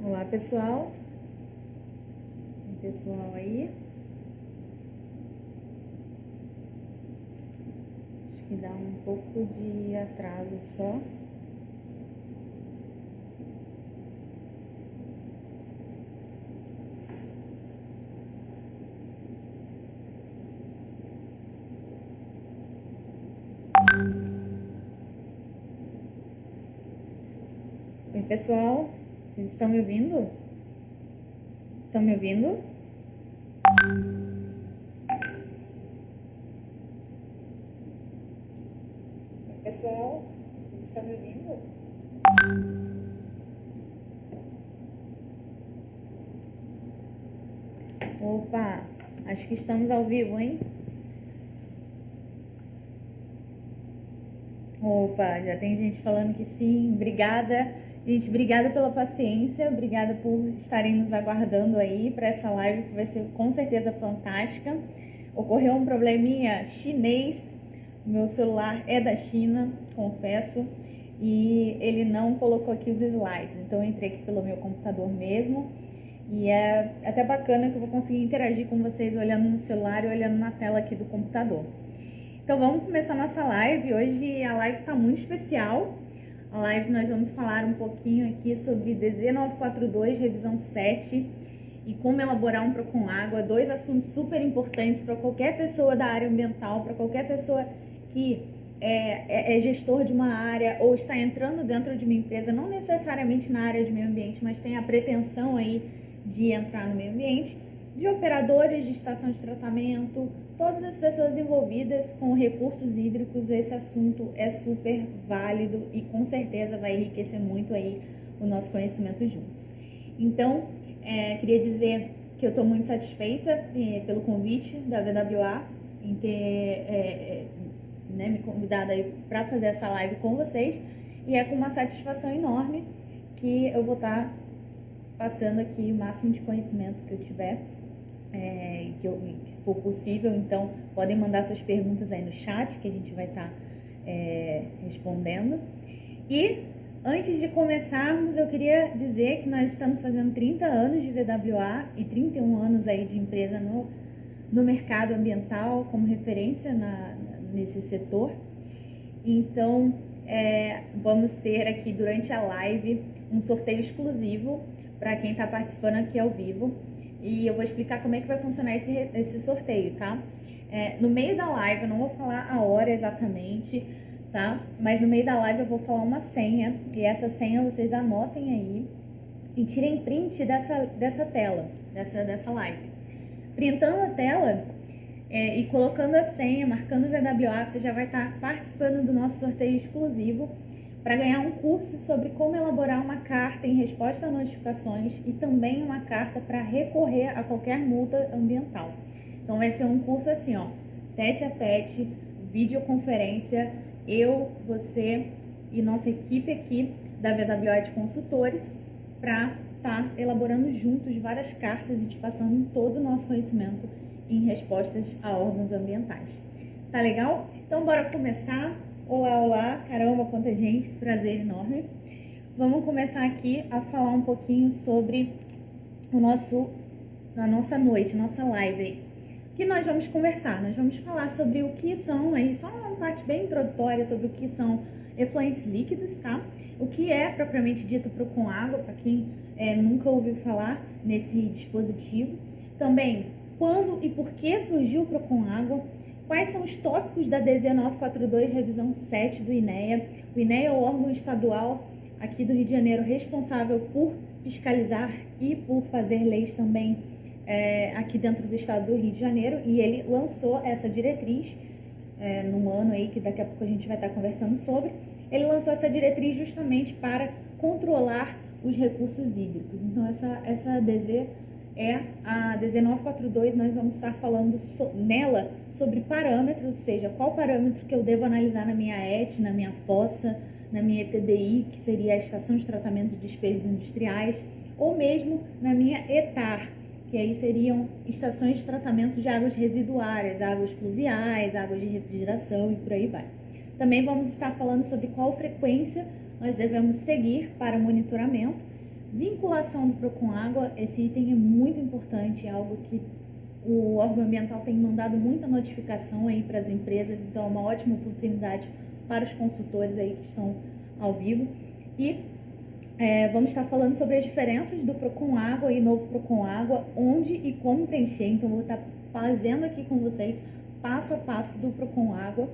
Olá, pessoal. Tem pessoal aí? Acho que dá um pouco de atraso só. Oi, pessoal. Vocês estão me ouvindo? Estão me ouvindo? Oi, pessoal. Vocês estão me ouvindo? Opa, acho que estamos ao vivo, hein? Opa, já tem gente falando que sim. Obrigada, gente. Obrigada pela paciência. Obrigada por estarem nos aguardando aí para essa live que vai ser com certeza fantástica. Ocorreu um probleminha chinês. Meu celular é da China, confesso, e ele não colocou aqui os slides. Então eu entrei aqui pelo meu computador mesmo. E é até bacana que eu vou conseguir interagir com vocês olhando no celular e olhando na tela aqui do computador. Então vamos começar nossa live. Hoje a live está muito especial. A live nós vamos falar um pouquinho aqui sobre DZ942, revisão 7 e como elaborar um PROCON Água. Dois assuntos super importantes para qualquer pessoa da área ambiental, para qualquer pessoa que é gestor de uma área ou está entrando dentro de uma empresa, não necessariamente na área de meio ambiente, mas tem a pretensão aí de entrar no meio ambiente, de operadores de estação de tratamento, todas as pessoas envolvidas com recursos hídricos. Esse assunto é super válido e com certeza vai enriquecer muito aí o nosso conhecimento juntos. Então, queria dizer que eu estou muito satisfeita pelo convite da VWA em ter me convidado aí para fazer essa live com vocês, e é com uma satisfação enorme que eu vou estar passando aqui o máximo de conhecimento que eu tiver, que for possível. Então podem mandar suas perguntas aí no chat que a gente vai estar respondendo. E antes de começarmos, eu queria dizer que nós estamos fazendo 30 anos de VWA e 31 anos aí de empresa no mercado ambiental como referência nesse setor. Então vamos ter aqui durante a live um sorteio exclusivo para quem está participando aqui ao vivo, e eu vou explicar como é que vai funcionar esse sorteio, tá? No meio da live, eu não vou falar a hora exatamente, tá? Mas no meio da live eu vou falar uma senha, e essa senha vocês anotem aí e tirem print dessa tela, dessa live. Printando a tela e colocando a senha, marcando o VWA, você já vai estar participando do nosso sorteio exclusivo para ganhar um curso sobre como elaborar uma carta em resposta a notificações e também uma carta para recorrer a qualquer multa ambiental. Então vai ser um curso assim, ó, tete a tete, videoconferência, eu, você e nossa equipe aqui da VWA de consultores, para estar elaborando juntos várias cartas e te passando todo o nosso conhecimento em respostas a órgãos ambientais. Tá legal? Então bora começar. Olá, olá, caramba, quanta gente, que prazer enorme. Vamos começar aqui a falar um pouquinho sobre a nossa noite, nossa live aí. O que nós vamos conversar? Nós vamos falar sobre o que são, aí, só uma parte bem introdutória sobre o que são efluentes líquidos, tá? O que é propriamente dito PROCON Água, para quem nunca ouviu falar nesse dispositivo. Também, quando e por que surgiu o PROCON Água. Quais são os tópicos da DZ942, revisão 7 do INEA? O INEA é o órgão estadual aqui do Rio de Janeiro responsável por fiscalizar e por fazer leis também aqui dentro do estado do Rio de Janeiro, e ele lançou essa diretriz num ano aí que daqui a pouco a gente vai estar conversando sobre. Ele lançou essa diretriz justamente para controlar os recursos hídricos. Então essa DZ é a DZ942, nós vamos estar falando nela sobre parâmetros, ou seja, qual parâmetro que eu devo analisar na minha ET, na minha fossa, na minha ETDI, que seria a Estação de Tratamento de Despejos Industriais, ou mesmo na minha ETAR, que aí seriam estações de tratamento de águas residuárias, águas pluviais, águas de refrigeração e por aí vai. Também vamos estar falando sobre qual frequência nós devemos seguir para monitoramento, Vinculação do PROCON Água, esse item é muito importante, é algo que o órgão ambiental tem mandado muita notificação aí para as empresas, então é uma ótima oportunidade para os consultores aí que estão ao vivo. E vamos estar falando sobre as diferenças do PROCON Água e novo PROCON Água, onde e como preencher. Então, vou estar fazendo aqui com vocês passo a passo do PROCON Água.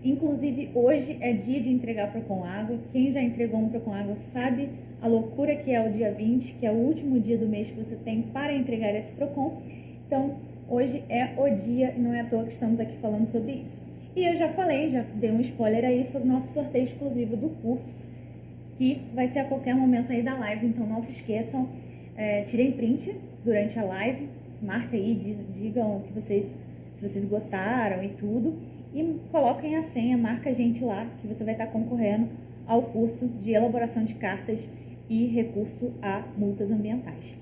Inclusive, hoje é dia de entregar PROCON Água. Quem já entregou um PROCON Água sabe a loucura que é o dia 20, que é o último dia do mês que você tem para entregar esse PROCON. Então, hoje é o dia e não é à toa que estamos aqui falando sobre isso. E eu já falei, já dei um spoiler aí sobre o nosso sorteio exclusivo do curso, que vai ser a qualquer momento aí da live, então não se esqueçam, tirem print durante a live, marca aí, digam que se vocês gostaram e tudo, e coloquem a senha, marca a gente lá, que você vai estar concorrendo ao curso de elaboração de cartas e recurso a multas ambientais.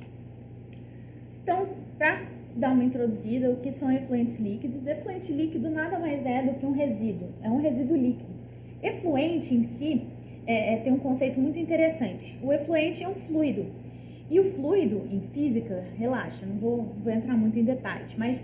Então, para dar uma introduzida, o que são efluentes líquidos? Efluente líquido nada mais é do que um resíduo, é um resíduo líquido. Efluente em si tem um conceito muito interessante. O efluente é um fluido. E o fluido, em física, relaxa, não vou entrar muito em detalhes, mas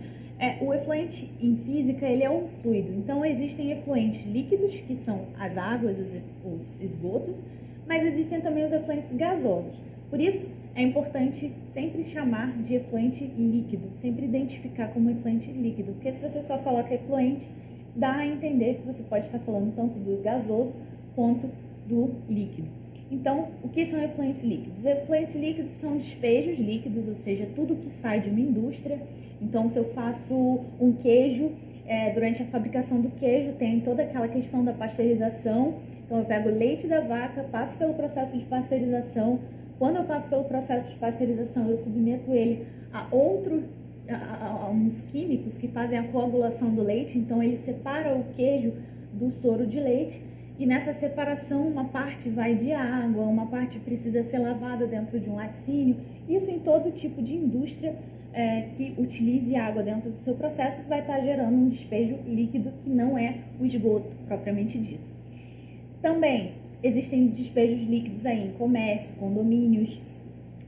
o efluente em física, ele é um fluido. Então, existem efluentes líquidos, que são as águas, os esgotos, mas existem também os efluentes gasosos. Por isso, é importante sempre chamar de efluente líquido, sempre identificar como efluente líquido, porque se você só coloca efluente, dá a entender que você pode estar falando tanto do gasoso quanto do líquido. Então, o que são efluentes líquidos? Efluentes líquidos são despejos líquidos, ou seja, tudo que sai de uma indústria. Então, se eu faço um queijo, durante a fabricação do queijo tem toda aquela questão da pasteurização. Então, eu pego o leite da vaca, passo pelo processo de pasteurização. Quando eu passo pelo processo de pasteurização, eu submeto ele a uns químicos que fazem a coagulação do leite. Então, ele separa o queijo do soro de leite. E nessa separação, uma parte vai de água, uma parte precisa ser lavada dentro de um laticínio. Isso em todo tipo de indústria que utilize água dentro do seu processo vai estar gerando um despejo líquido que não é o esgoto propriamente dito. Também existem despejos líquidos aí em comércio, condomínios,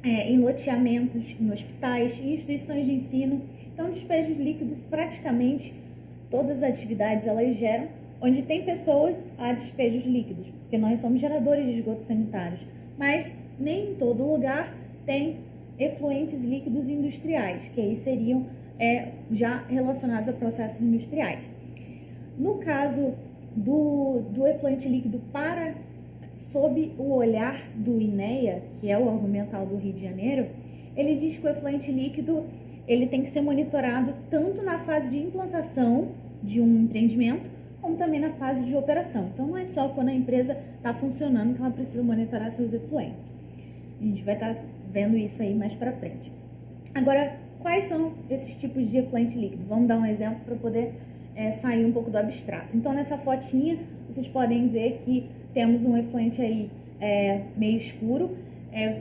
em loteamentos, em hospitais e instituições de ensino. Então, despejos líquidos, praticamente todas as atividades elas geram. Onde tem pessoas, há despejos líquidos, porque nós somos geradores de esgotos sanitários. Mas nem em todo lugar tem efluentes líquidos industriais, que aí seriam já relacionados a processos industriais. No caso do efluente líquido sob o olhar do INEA, que é o órgão ambiental do Rio de Janeiro, ele diz que o efluente líquido ele tem que ser monitorado tanto na fase de implantação de um empreendimento, como também na fase de operação. Então, não é só quando a empresa está funcionando que ela precisa monitorar seus efluentes. A gente vai estar vendo isso aí mais para frente. Agora, quais são esses tipos de efluente líquido? Vamos dar um exemplo para poder sair um pouco do abstrato. Então, nessa fotinha, vocês podem ver que temos um efluente aí meio escuro.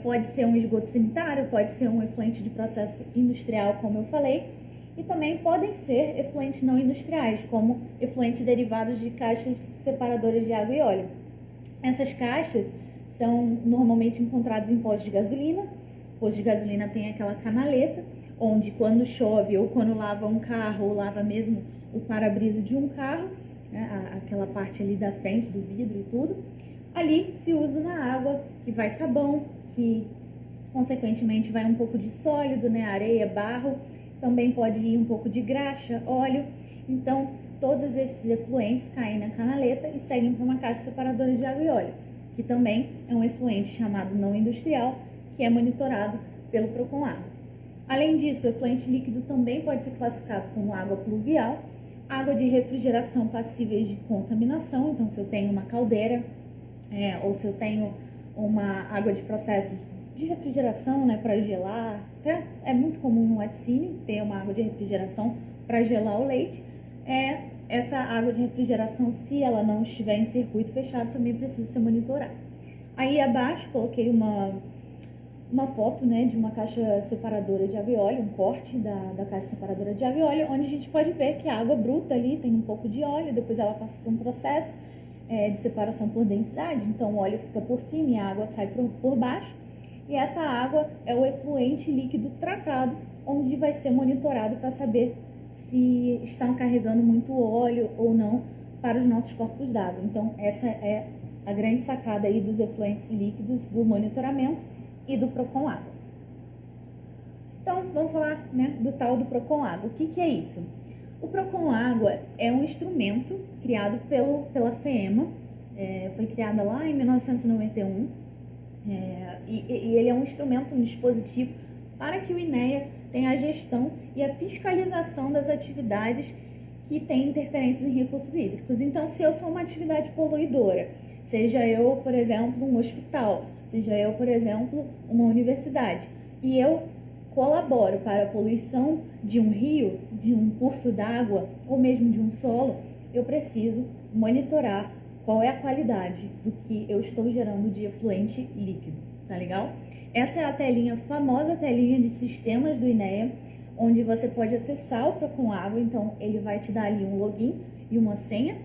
Pode ser um esgoto sanitário, pode ser um efluente de processo industrial, como eu falei. E também podem ser efluentes não industriais, como efluentes derivados de caixas separadoras de água e óleo. Essas caixas são normalmente encontradas em postos de gasolina. Posto de gasolina tem aquela canaleta, onde quando chove ou quando lava um carro ou lava mesmo o para-brisa de um carro, aquela parte ali da frente do vidro e tudo, ali se usa na água que vai sabão, que consequentemente vai um pouco de sólido, areia, barro. Também pode ir um pouco de graxa, óleo. Então, todos esses efluentes caem na canaleta e seguem para uma caixa separadora de água e óleo, que também é um efluente chamado não industrial, que é monitorado pelo PROCON Água. Além disso, o efluente líquido também pode ser classificado como água pluvial, água de refrigeração passíveis de contaminação. Então, se eu tenho uma caldeira ou se eu tenho uma água de processo de refrigeração, para gelar, até é muito comum no laticínio ter uma água de refrigeração para gelar o leite. Essa água de refrigeração, se ela não estiver em circuito fechado, também precisa ser monitorada. Aí abaixo coloquei uma foto de uma caixa separadora de água e óleo, um corte da caixa separadora de água e óleo, onde a gente pode ver que a água bruta ali tem um pouco de óleo, depois ela passa por um processo de separação por densidade, então o óleo fica por cima e a água sai por baixo. e essa água é o efluente líquido tratado, onde vai ser monitorado para saber se estão carregando muito óleo ou não para os nossos corpos d'água. Então, essa é a grande sacada aí dos efluentes líquidos, do monitoramento e do Procon Água. Então, vamos falar, né, do tal do Procon Água. O que é isso? O Procon Água é um instrumento criado pela FEMA, foi criada lá em 1991, e ele é um instrumento, um dispositivo para que o INEA tenha a gestão e a fiscalização das atividades que têm interferências em recursos hídricos. Então, se eu sou uma atividade poluidora, seja eu, por exemplo, um hospital, seja eu, por exemplo, uma universidade, e eu colaboro para a poluição de um rio, de um curso d'água ou mesmo de um solo, eu preciso monitorar qual é a qualidade do que eu estou gerando de efluente líquido, tá legal? Essa é a telinha, famosa telinha de sistemas do INEA, onde você pode acessar o Procon Água. Então ele vai te dar ali um login e uma senha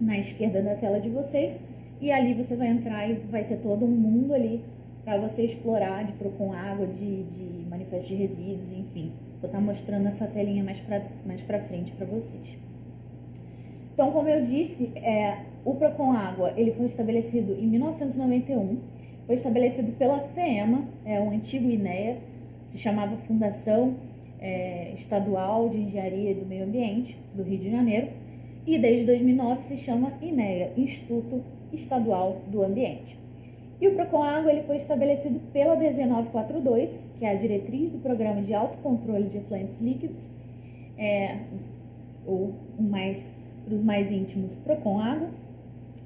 na esquerda da tela de vocês, e ali você vai entrar e vai ter todo um mundo ali para você explorar de Procon Água, de manifesto de resíduos, enfim. Vou estar mostrando essa telinha mais para frente para vocês. Então, como eu disse, o Procon Água ele foi estabelecido em 1991, foi estabelecido pela FEMA, o antigo INEA, se chamava Fundação Estadual de Engenharia do Meio Ambiente do Rio de Janeiro, e desde 2009 se chama INEA, Instituto Estadual do Ambiente. E o Procon Água ele foi estabelecido pela DZ 942, que é a diretriz do Programa de Autocontrole de Efluentes Líquidos, ou para os mais íntimos, Procon Água.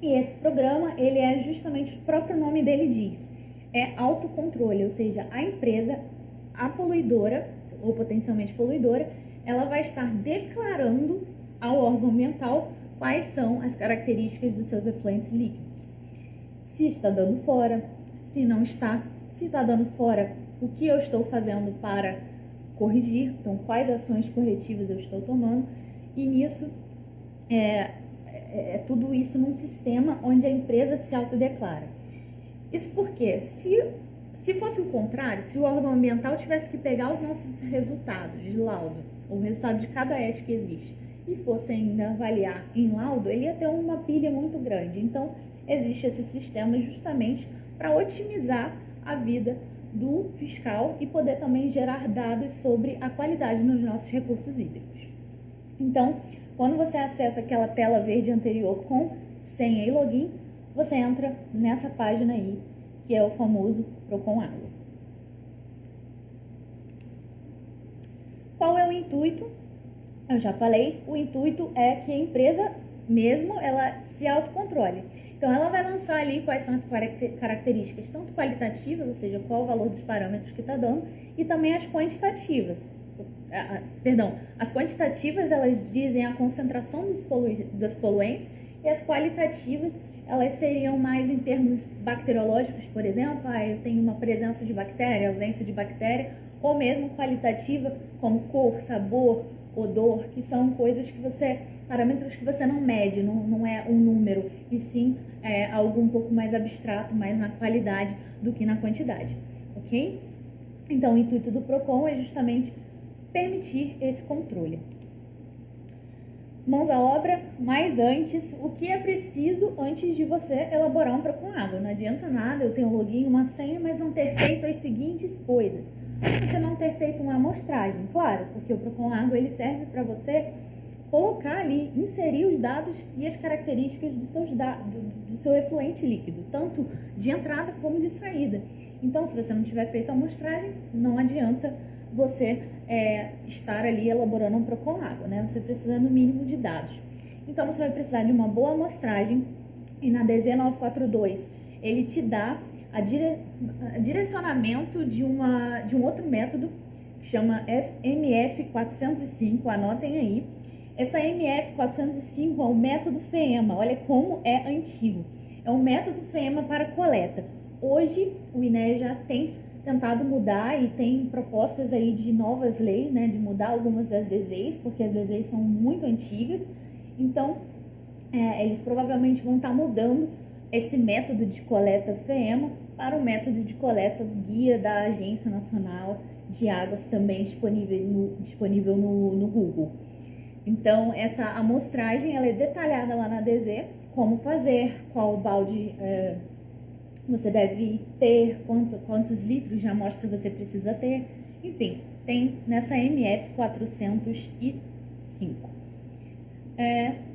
E esse programa, ele é justamente, o próprio nome dele diz, é autocontrole, ou seja, a empresa, a poluidora, ou potencialmente poluidora, ela vai estar declarando ao órgão ambiental quais são as características dos seus efluentes líquidos. Se está dando fora, se não está, se está dando fora, o que eu estou fazendo para corrigir, então quais ações corretivas eu estou tomando, e nisso tudo isso num sistema onde a empresa se autodeclara. Isso porque, se fosse o contrário, se o órgão ambiental tivesse que pegar os nossos resultados de laudo, o resultado de cada ET que existe, e fosse ainda avaliar em laudo, ele ia ter uma pilha muito grande. Então, existe esse sistema justamente para otimizar a vida do fiscal e poder também gerar dados sobre a qualidade nos nossos recursos hídricos. Então, quando você acessa aquela tela verde anterior com senha e login, você entra nessa página aí, que é o famoso Procon Água. Qual é o intuito? Eu já falei, o intuito é que a empresa mesmo ela se autocontrole. Então, ela vai lançar ali quais são as características, tanto qualitativas, ou seja, qual o valor dos parâmetros que está dando, e também as quantitativas. As quantitativas, elas dizem a concentração dos poluentes, e as qualitativas, elas seriam mais em termos bacteriológicos, por exemplo, eu tenho uma presença de bactéria, ausência de bactéria, ou mesmo qualitativa, como cor, sabor, odor, que são coisas que parâmetros que você não mede, não é um número, e sim algo um pouco mais abstrato, mais na qualidade do que na quantidade, ok? Então, o intuito do Procon é justamente permitir esse controle. Mãos à obra, mas antes, o que é preciso antes de você elaborar um Procon Água? Não adianta nada eu ter um login, uma senha, mas não ter feito as seguintes coisas. Você não ter feito uma amostragem, claro, porque o Procon Água ele serve para você colocar ali, inserir os dados e as características do seu efluente líquido, tanto de entrada como de saída. Então, se você não tiver feito a amostragem, não adianta você estar ali elaborando um Procon Água, né? Você precisa no mínimo de dados. Então, você vai precisar de uma boa amostragem, e na DZ 942 ele te dá a direcionamento de um outro método que chama MF405, anotem aí. Essa MF405 é o método FEMA, olha como é antigo. É um método FEMA para coleta. Hoje o INEA já tem tentado mudar e tem propostas aí de novas leis, né, de mudar algumas das DZs, porque as DZs são muito antigas. Então, eles provavelmente vão estar mudando esse método de coleta FEMA para o método de coleta guia da Agência Nacional de Águas, também disponível no Google. Então, essa amostragem ela é detalhada lá na DZ, como fazer, qual balde você deve ter, quantos litros de amostra você precisa ter, enfim, tem nessa MF 405.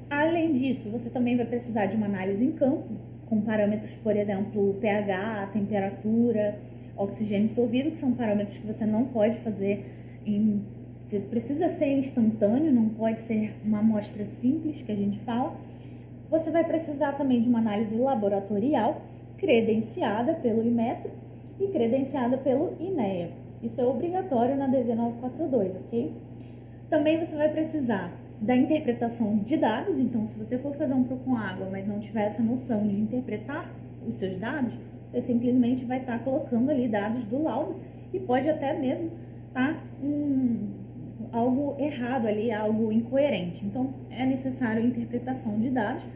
Além disso, você também vai precisar de uma análise em campo, com parâmetros, por exemplo, pH, temperatura, oxigênio dissolvido, que são parâmetros que você não pode fazer você precisa ser instantâneo, não pode ser uma amostra simples que a gente fala. Você vai precisar também de uma análise laboratorial, credenciada pelo Inmetro e credenciada pelo INEA. Isso é obrigatório na DZ 942, ok? Também você vai precisar da interpretação de dados, então se você for fazer um PROCON Água, mas não tiver essa noção de interpretar os seus dados, você simplesmente vai estar colocando ali dados do laudo e pode até mesmo estar algo errado ali, algo incoerente. Então, é necessário a interpretação de dados,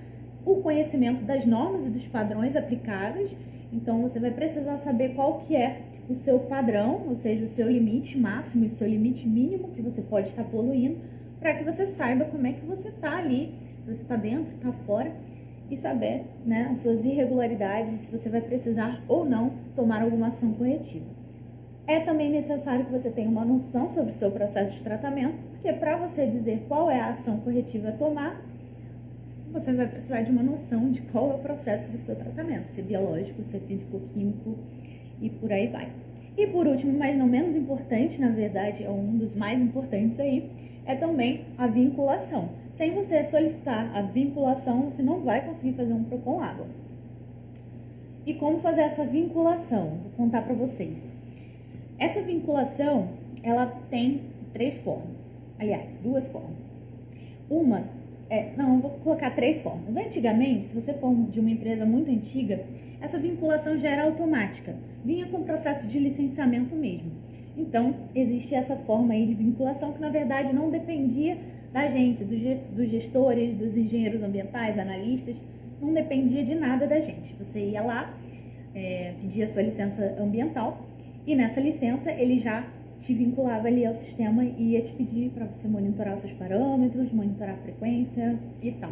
o conhecimento das normas e dos padrões aplicáveis. Então, você vai precisar saber qual que é o seu padrão, ou seja, o seu limite máximo e o seu limite mínimo que você pode estar poluindo, para que você saiba como é que você está ali, se você está dentro, está fora, e saber, né, as suas irregularidades e se você vai precisar ou não tomar alguma ação corretiva. É também necessário que você tenha uma noção sobre o seu processo de tratamento, porque para você dizer qual é a ação corretiva a tomar, você vai precisar de uma noção de qual é o processo do seu tratamento, se é biológico, se é físico-químico e por aí vai. E por último, mas não menos importante, na verdade é um dos mais importantes aí, é também a vinculação. Sem você solicitar a vinculação, você não vai conseguir fazer um PROCON Água. E como fazer essa vinculação? Vou contar para vocês. Essa vinculação, ela tem duas formas. Vou colocar 3 formas. Antigamente, se você for de uma empresa muito antiga, essa vinculação já era automática, vinha com o processo de licenciamento mesmo. Então, existe essa forma aí de vinculação que, na verdade, não dependia da gente, dos gestores, dos engenheiros ambientais, analistas, não dependia de nada da gente. Você ia lá, pedia a sua licença ambiental, e nessa licença ele já te vinculava ali ao sistema e ia te pedir para você monitorar os seus parâmetros, monitorar a frequência e tal.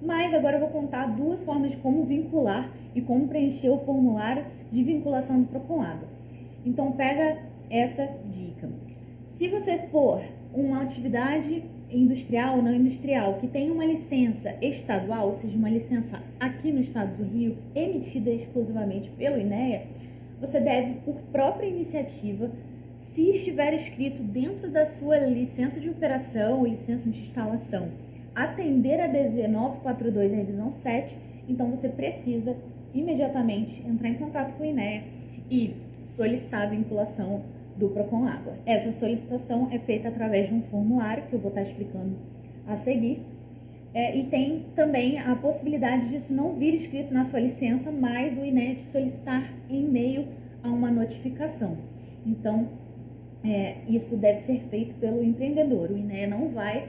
Mas agora eu vou contar 2 formas de como vincular e como preencher o formulário de vinculação do PROCON Água. Então pega essa dica. Se você for uma atividade industrial ou não industrial que tem uma licença estadual, ou seja, uma licença aqui no estado do Rio, emitida exclusivamente pelo INEA, você deve, por própria iniciativa, se estiver escrito dentro da sua licença de operação ou licença de instalação, atender a DZ 942, revisão 7, então você precisa imediatamente entrar em contato com o INEA e solicitar a vinculação do PROCON Água. Essa solicitação é feita através de um formulário que eu vou estar explicando a seguir. E tem também a possibilidade disso não vir escrito na sua licença, mas o INEA te solicitar em meio a uma notificação. Então, isso deve ser feito pelo empreendedor. O INEA não vai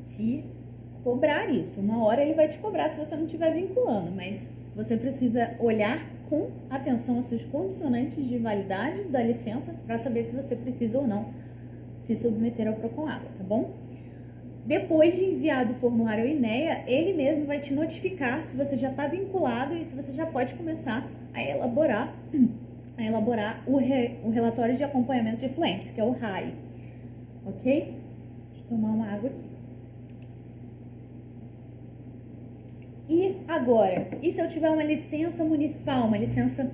te cobrar isso. Uma hora ele vai te cobrar se você não estiver vinculando, mas você precisa olhar com atenção aos seus condicionantes de validade da licença para saber se você precisa ou não se submeter ao PROCON Água, tá bom? Depois de enviado o formulário ao INEA, ele mesmo vai te notificar se você já está vinculado e se você já pode começar a elaborar o relatório de acompanhamento de efluentes, que é o RAE, ok? Deixa eu tomar uma água aqui. E agora, e se eu tiver uma licença municipal, uma licença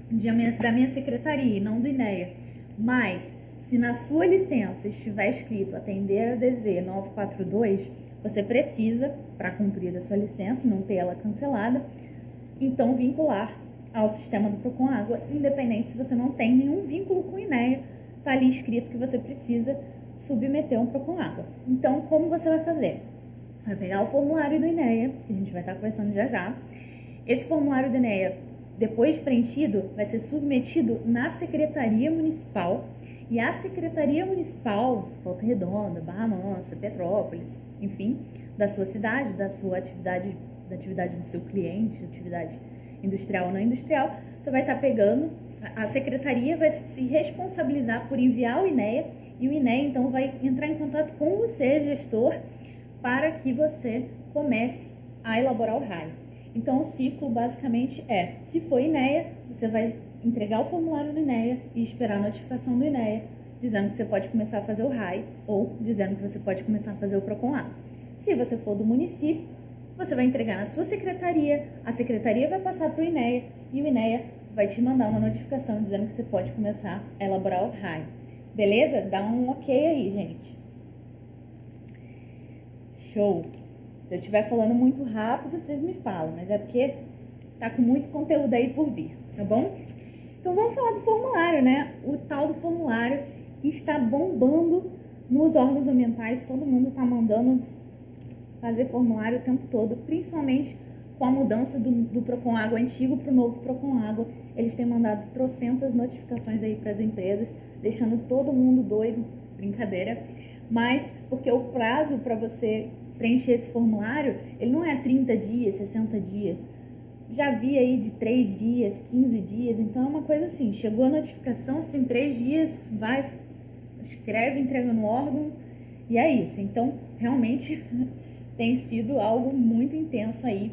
da minha secretaria, não do INEA, mas se na sua licença estiver escrito atender a DZ 942, você precisa, para cumprir a sua licença e não ter ela cancelada, então vincular ao sistema do PROCON Água, independente se você não tem nenhum vínculo com o INEA, está ali escrito que você precisa submeter um PROCON Água. Então, como você vai fazer? Você vai pegar o formulário do INEA, que a gente vai estar conversando já já. Esse formulário do INEA, depois de preenchido, vai ser submetido na Secretaria Municipal. E a Secretaria Municipal, Volta Redonda, Barra Mansa, Petrópolis, enfim, da sua cidade, da sua atividade, da atividade do seu cliente, atividade industrial ou não industrial, você vai estar pegando, a secretaria vai se responsabilizar por enviar o INEA, e o INEA então vai entrar em contato com você, gestor, para que você comece a elaborar o raio. Então o ciclo basicamente é, se for INEA, você vai entregar o formulário do INEA e esperar a notificação do INEA, dizendo que você pode começar a fazer o RAI ou dizendo que você pode começar a fazer o PROCON-A. Se você for do município, você vai entregar na sua secretaria, a secretaria vai passar para o INEA e o INEA vai te mandar uma notificação dizendo que você pode começar a elaborar o RAI. Beleza? Dá um ok aí, gente. Show! Se eu estiver falando muito rápido, vocês me falam, mas é porque tá com muito conteúdo aí por vir, tá bom? Então vamos falar do formulário, né? O tal do formulário que está bombando nos órgãos ambientais, todo mundo está mandando fazer formulário o tempo todo, principalmente com a mudança do Procon Água antigo para o novo Procon Água. Eles têm mandado trocentas notificações aí para as empresas, deixando todo mundo doido, brincadeira, mas porque o prazo para você preencher esse formulário, ele não é 30 dias, 60 dias, já vi aí de 3 dias, 15 dias, então é uma coisa assim, chegou a notificação, você tem 3 dias, vai, escreve, entrega no órgão, e é isso. Então, realmente, tem sido algo muito intenso aí.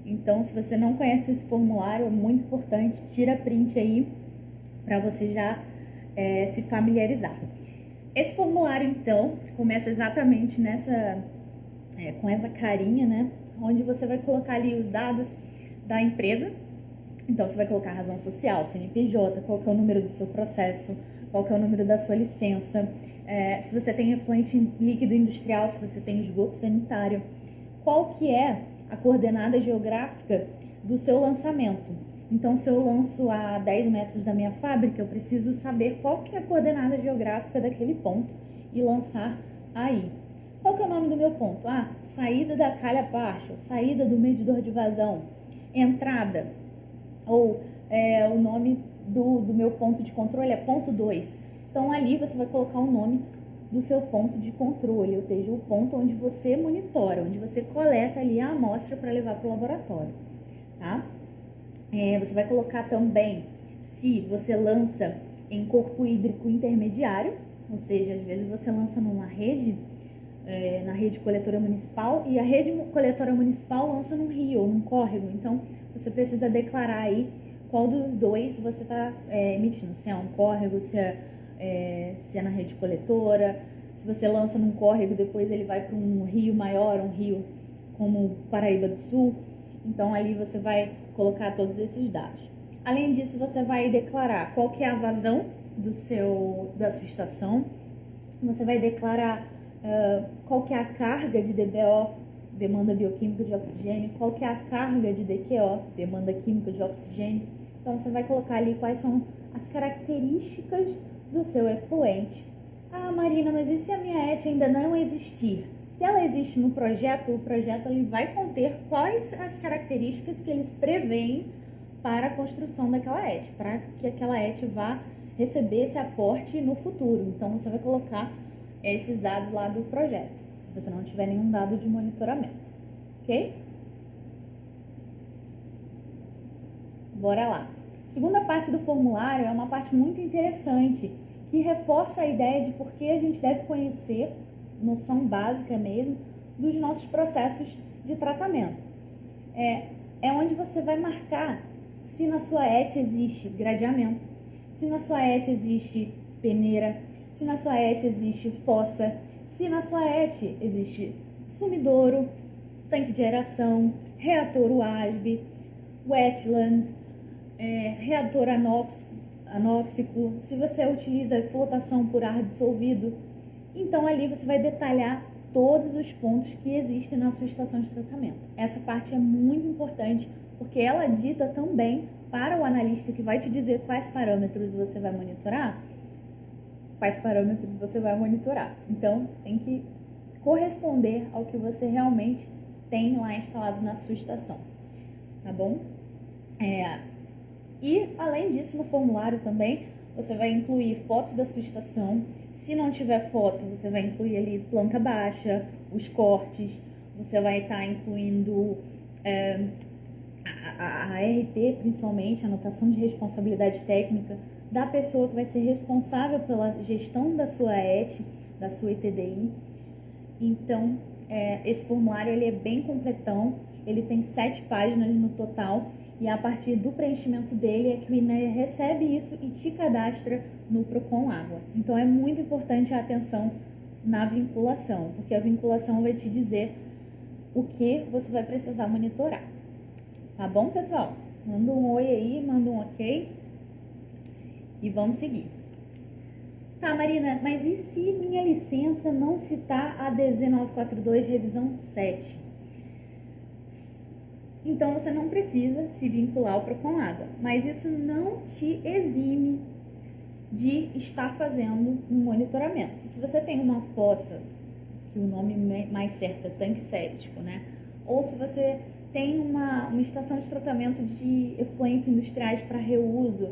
Então, se você não conhece esse formulário, é muito importante, tira print aí, para você já se familiarizar. Esse formulário, então, começa exatamente com essa carinha, né, onde você vai colocar ali os dados da empresa. Então você vai colocar a razão social, CNPJ, qual que é o número do seu processo, qual que é o número da sua licença, se você tem efluente líquido industrial, se você tem esgoto sanitário, qual que é a coordenada geográfica do seu lançamento. Então, se eu lanço a 10 metros da minha fábrica, eu preciso saber qual que é a coordenada geográfica daquele ponto e lançar aí. Qual que é o nome do meu ponto? Saída da calha parcha, saída do medidor de vazão, entrada, ou o nome do meu ponto de controle é ponto 2. Então, ali você vai colocar o nome do seu ponto de controle, ou seja, o ponto onde você monitora, onde você coleta ali a amostra para levar para o laboratório, tá? Você vai colocar também se você lança em corpo hídrico intermediário, ou seja, às vezes você lança numa rede, na rede coletora municipal, e a rede coletora municipal lança num rio ou num córrego. Então, você precisa declarar aí qual dos dois você está emitindo, se é um córrego, se é na rede coletora. Se você lança num córrego, depois ele vai para um rio maior, um rio como Paraíba do Sul. Então, ali você vai colocar todos esses dados. Além disso, você vai declarar qual que é a vazão da sua estação. Você vai declarar qual que é a carga de DBO, demanda bioquímica de oxigênio, qual que é a carga de DQO, demanda química de oxigênio. Então, você vai colocar ali quais são as características do seu efluente. Marina, mas e se a minha ET ainda não existir? Se ela existe no projeto, o projeto ele vai conter quais as características que eles preveem para a construção daquela ET, para que aquela ET vá receber esse aporte no futuro. Então, você vai colocar esses dados lá do projeto, se você não tiver nenhum dado de monitoramento, ok? Bora lá. Segunda parte do formulário é uma parte muito interessante, que reforça a ideia de por que a gente deve conhecer, noção básica mesmo, dos nossos processos de tratamento. É onde você vai marcar se na sua ET existe gradeamento, se na sua ET existe peneira, se na sua ET existe fossa, se na sua ET existe sumidouro, tanque de aeração, reator UASB, wetland, reator anóxico, se você utiliza flotação por ar dissolvido. Então, ali você vai detalhar todos os pontos que existem na sua estação de tratamento. Essa parte é muito importante, porque ela dita também para o analista que vai te dizer quais parâmetros você vai monitorar, Então, tem que corresponder ao que você realmente tem lá instalado na sua estação, tá bom? E, além disso, no formulário também, você vai incluir fotos da sua estação. Se não tiver foto, você vai incluir ali planta baixa, os cortes, você vai estar incluindo a RT, principalmente, a anotação de responsabilidade técnica da pessoa que vai ser responsável pela gestão da sua ET, da sua ITDI. Então, esse formulário ele é bem completão, ele tem 7 páginas no total, e a partir do preenchimento dele é que o INEA recebe isso e te cadastra no Procon Água. Então, é muito importante a atenção na vinculação, porque a vinculação vai te dizer o que você vai precisar monitorar. Tá bom, pessoal? Manda um oi aí, manda um ok e vamos seguir. Tá, Marina, mas e se minha licença não citar a DZ 942 revisão 7? Então você não precisa se vincular ao Procon Água, mas isso não te exime de estar fazendo um monitoramento. Se você tem uma fossa, que o nome mais certo é tanque séptico, né? Ou se você tem uma estação de tratamento de efluentes industriais para reuso,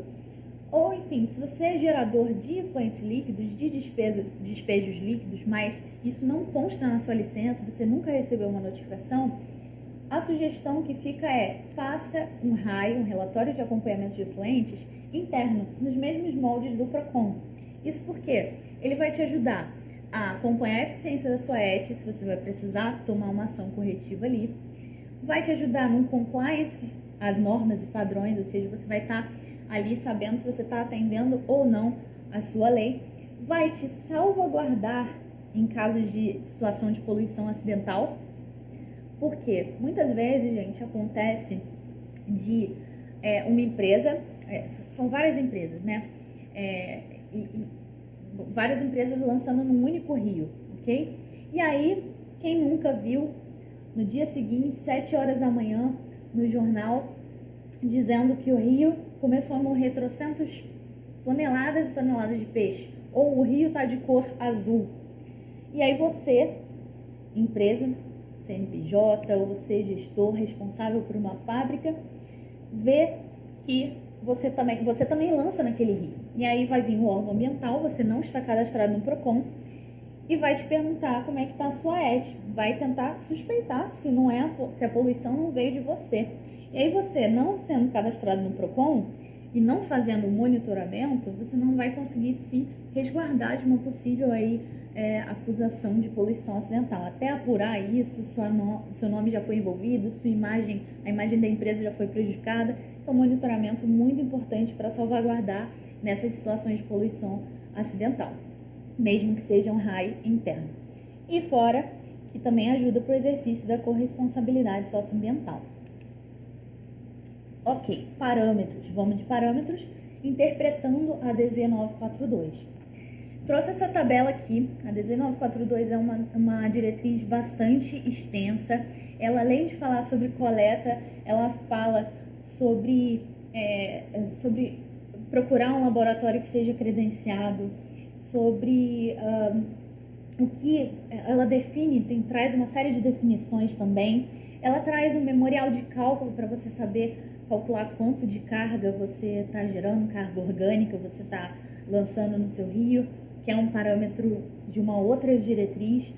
ou enfim, se você é gerador de efluentes líquidos, de despejos líquidos, mas isso não consta na sua licença, você nunca recebeu uma notificação, a sugestão que fica é: faça um RAI, um relatório de acompanhamento de efluentes, interno, nos mesmos moldes do Procon. Isso porque ele vai te ajudar a acompanhar a eficiência da sua ET, se você vai precisar tomar uma ação corretiva ali, vai te ajudar no compliance às normas e padrões, ou seja, você vai estar ali sabendo se você está atendendo ou não a sua lei, vai te salvaguardar em casos de situação de poluição acidental, porque muitas vezes, gente, acontece de uma empresa, são várias empresas, né? E várias empresas lançando num único rio, ok? E aí, quem nunca viu, no dia seguinte, 7 horas da manhã, no jornal, dizendo que o rio começou a morrer trocentos toneladas e toneladas de peixe, ou o rio está de cor azul. E aí você, empresa, CNPJ, ou você, gestor responsável por uma fábrica, vê que você também lança naquele rio. E aí vai vir o órgão ambiental, você não está cadastrado no Procon, e vai te perguntar como é que está a sua ET. Vai tentar suspeitar se a poluição não veio de você. E aí você, não sendo cadastrado no Procon e não fazendo o monitoramento, você não vai conseguir se resguardar de uma possível acusação de poluição acidental. Até apurar isso, seu nome já foi envolvido, a imagem da empresa já foi prejudicada. Então, monitoramento muito importante para salvaguardar nessas situações de poluição acidental, mesmo que seja um RAI interno. E fora que também ajuda para o exercício da corresponsabilidade socioambiental. Ok, parâmetros. Vamos de parâmetros, interpretando a DZ 942. Trouxe essa tabela aqui. A DZ 942 é uma diretriz bastante extensa. Ela, além de falar sobre coleta, ela fala sobre procurar um laboratório que seja credenciado, sobre o que ela define, traz uma série de definições também. Ela traz um memorial de cálculo para você saber calcular quanto de carga você está gerando, carga orgânica você está lançando no seu rio, que é um parâmetro de uma outra diretriz,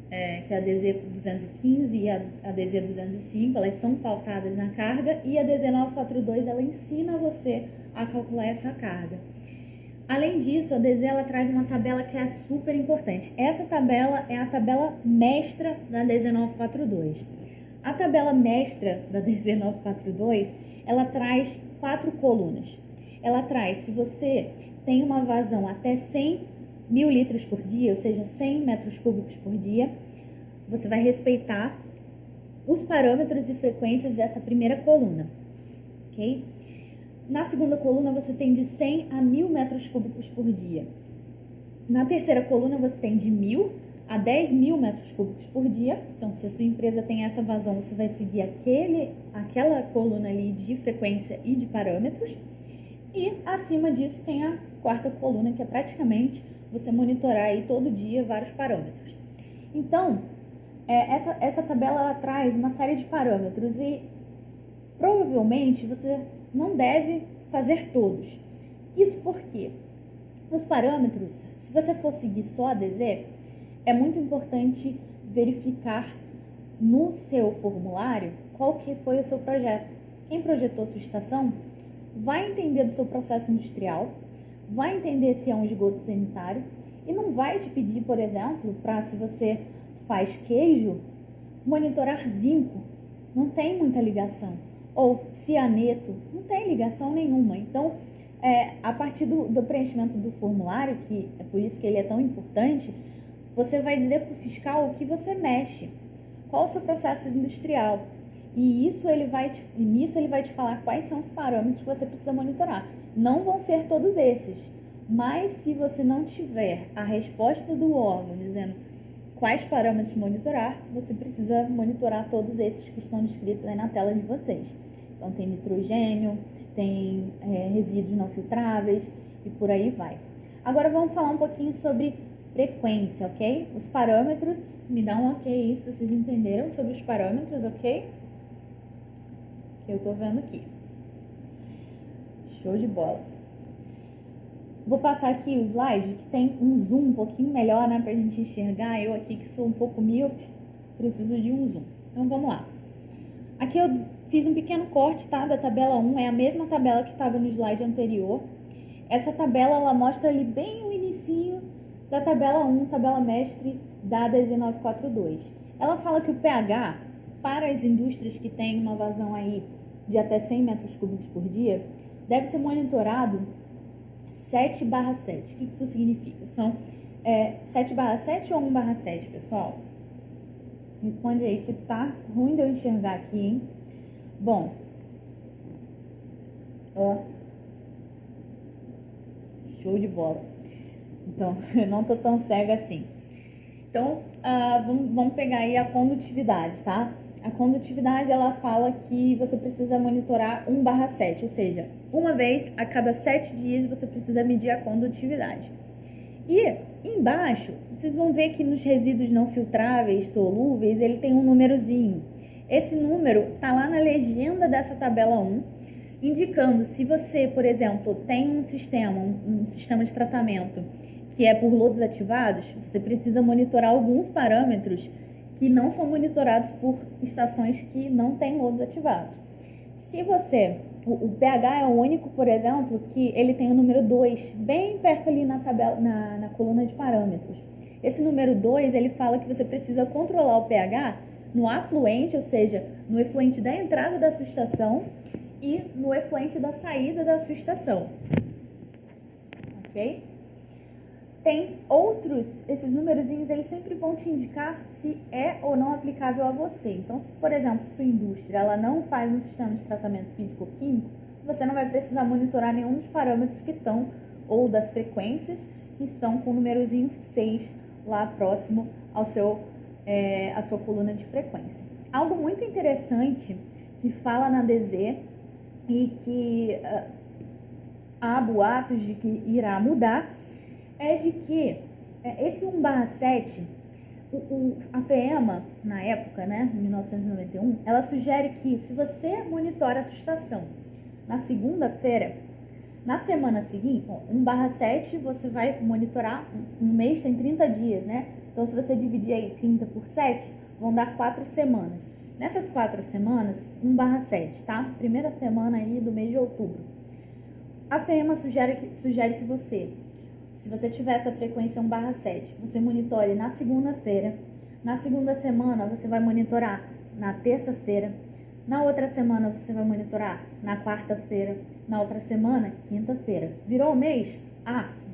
que é a DZ 215 e a DZ 205, elas são pautadas na carga, e a DZ 942 ela ensina você a calcular essa carga. Além disso, a DZ ela traz uma tabela que é super importante. Essa tabela é a tabela mestra da DZ 942. A tabela mestra da DZ 942, ela traz 4 colunas. Ela traz, se você tem uma vazão até 100 mil litros por dia, ou seja, 100 metros cúbicos por dia, você vai respeitar os parâmetros e frequências dessa primeira coluna, ok? Na segunda coluna, você tem de 100 a 1000 metros cúbicos por dia. Na terceira coluna, você tem de 1000 a 10.000 metros cúbicos por dia. Então, se a sua empresa tem essa vazão, você vai seguir aquela coluna ali de frequência e de parâmetros. E acima disso tem a quarta coluna, que é praticamente você monitorar aí todo dia vários parâmetros. Então, essa tabela ela traz uma série de parâmetros e provavelmente você não deve fazer todos. Isso porque os parâmetros, se você for seguir só a DZ, é muito importante verificar no seu formulário qual que foi o seu projeto. quem projetou sua estação, vai entender do seu processo industrial, vai entender se é um esgoto sanitário e não vai te pedir, por exemplo, para, se você faz queijo, monitorar zinco. Não tem muita ligação. Ou cianeto, não tem ligação nenhuma. Então, a partir do preenchimento do formulário, que é por isso que ele é tão importante, você vai dizer para o fiscal o que você mexe, qual o seu processo industrial. E nisso ele vai te falar quais são os parâmetros que você precisa monitorar. Não vão ser todos esses, mas se você não tiver a resposta do órgão dizendo quais parâmetros monitorar, você precisa monitorar todos esses que estão descritos aí na tela de vocês. Então tem nitrogênio, tem resíduos não filtráveis e por aí vai. Agora vamos falar um pouquinho sobre frequência, ok? Os parâmetros, me dá um ok aí se vocês entenderam sobre os parâmetros, ok? Que eu tô vendo aqui. Show de bola. Vou passar aqui o slide que tem um zoom um pouquinho melhor, né, pra gente enxergar. Eu aqui que sou um pouco míope, preciso de um zoom. Então vamos lá. Aqui eu fiz um pequeno corte, tá, da tabela 1, é a mesma tabela que estava no slide anterior. Essa tabela, ela mostra ali bem o inicinho da tabela 1, tabela mestre da DZ 942. Ela fala que o pH, para as indústrias que têm uma vazão aí de até 100 metros cúbicos por dia, deve ser monitorado 7/7. O que isso significa? São 7/7 ou 1/7, pessoal? Responde aí que tá ruim de eu enxergar aqui, hein? Bom, ó, show de bola. Então, eu não tô tão cega assim. Então, vamos pegar aí a condutividade, tá? A condutividade, ela fala que você precisa monitorar 1/7, ou seja, uma vez a cada 7 dias você precisa medir a condutividade. E embaixo, vocês vão ver que nos resíduos não filtráveis, solúveis, ele tem um númerozinho. Esse número tá lá na legenda dessa tabela 1, indicando se você, por exemplo, tem um sistema de tratamento que é por lodos ativados, você precisa monitorar alguns parâmetros que não são monitorados por estações que não têm lodos ativados. Se o pH é o único, por exemplo, que ele tem o número 2, bem perto ali na tabela, na coluna de parâmetros. Esse número 2, ele fala que você precisa controlar o pH no afluente, ou seja, no efluente da entrada da sua estação e no efluente da saída da sua estação. Ok? Tem esses numerozinhos, eles sempre vão te indicar se é ou não aplicável a você. Então, se, por exemplo, sua indústria ela não faz um sistema de tratamento físico-químico, você não vai precisar monitorar nenhum dos parâmetros que estão, ou das frequências que estão com o numerozinho 6 lá próximo à sua coluna de frequência. Algo muito interessante que fala na DZ e que há boatos de que irá mudar é de que esse 1/7, a FEMA, na época, né, em 1991, ela sugere que se você monitora a sua estação na segunda-feira, na semana seguinte, 1/7 você vai monitorar, um mês tem 30 dias, né? Então, se você dividir aí 30 por 7, vão dar 4 semanas. Nessas 4 semanas, 1/7, tá? Primeira semana aí do mês de outubro. A FEMA sugere que você, se você tiver essa frequência 1/7, você monitore na segunda-feira. Na segunda semana, você vai monitorar na terça-feira. Na outra semana, você vai monitorar na quarta-feira. Na outra semana, quinta-feira. Virou o mês?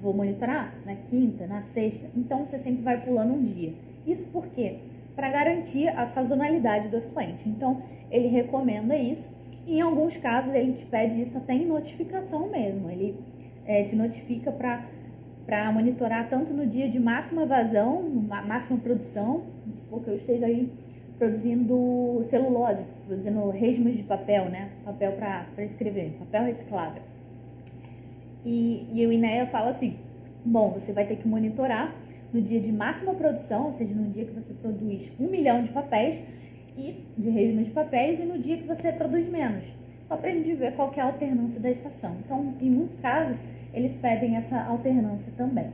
Vou monitorar na quinta, na sexta. Então, você sempre vai pulando um dia. Isso por quê? Para garantir a sazonalidade do efluente. Então, ele recomenda isso. E, em alguns casos, ele te pede isso até em notificação mesmo. Ele te notifica para monitorar tanto no dia de máxima vazão, máxima produção, vamos supor que eu esteja aí produzindo celulose, produzindo resmas de papel, né? Papel para escrever, papel reciclável. E o INEA fala assim, bom, você vai ter que monitorar no dia de máxima produção, ou seja, no dia que você produz 1 milhão de papéis, e de resmas de papéis, e no dia que você produz menos, só para a gente ver qual que é a alternância da estação. Então, em muitos casos, eles pedem essa alternância também.